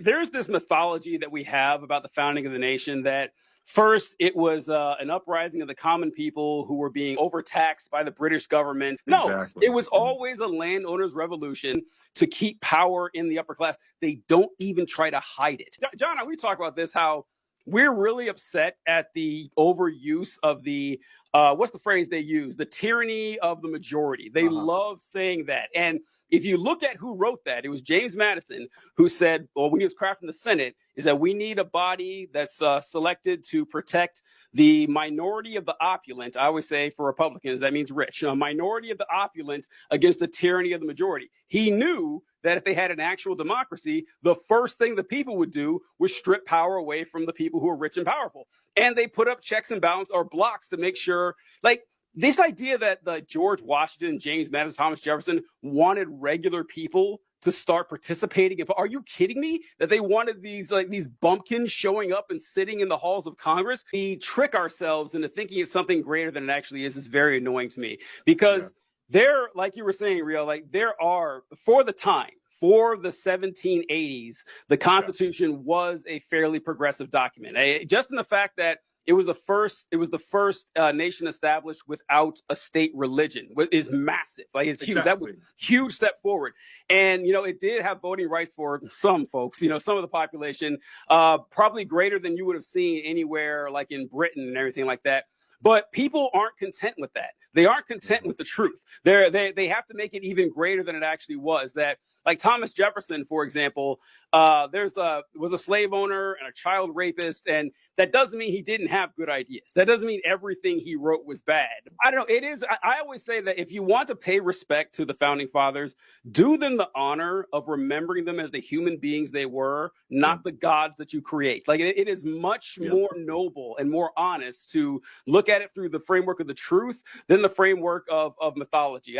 There's this mythology that we have about the founding of the nation that first it was an uprising of the common people who were being overtaxed by the British government. No, Exactly. it was always a landowner's revolution to keep power in the upper class. They don't even try to hide it. John, we talk about this, how we're really upset at the overuse of the what's the phrase they use? The tyranny of the majority. They love saying that. And if you look at who wrote that, it was James Madison who said, well, when he was crafting the Senate, is that we need a body that's selected to protect the minority of the opulent. I always say for Republicans, that means rich, a minority of the opulent against the tyranny of the majority. He knew that if they had an actual democracy, the first thing the people would do was strip power away from the people who are rich and powerful. And they put up checks and balances or blocks to make sure, like, this idea that the George Washington, James Madison, Thomas Jefferson wanted regular people to start participating. Are you kidding me? That they wanted these bumpkins showing up and sitting in the halls of Congress? We trick ourselves into thinking it's something greater than it actually is very annoying to me, because there, like you were saying, Rio, like there are, for the time, for the 1780s, the Constitution was a fairly progressive document. Just in the fact that it was the first nation established without a state religion is massive. Like, it's huge. That was a huge step forward. And, it did have voting rights for some folks, some of the population, probably greater than you would have seen anywhere like in Britain and everything like that. But people aren't content with that. They aren't content with the truth. They have to make it even greater than it actually was. That, like Thomas Jefferson, for example, was a slave owner and a child rapist, and that doesn't mean he didn't have good ideas. That doesn't mean everything he wrote was bad. I don't know. It is. I always say that if you want to pay respect to the founding fathers, do them the honor of remembering them as the human beings they were, not the gods that you create. Like, it is much more noble and more honest to look at it through the framework of the truth than the framework of mythology.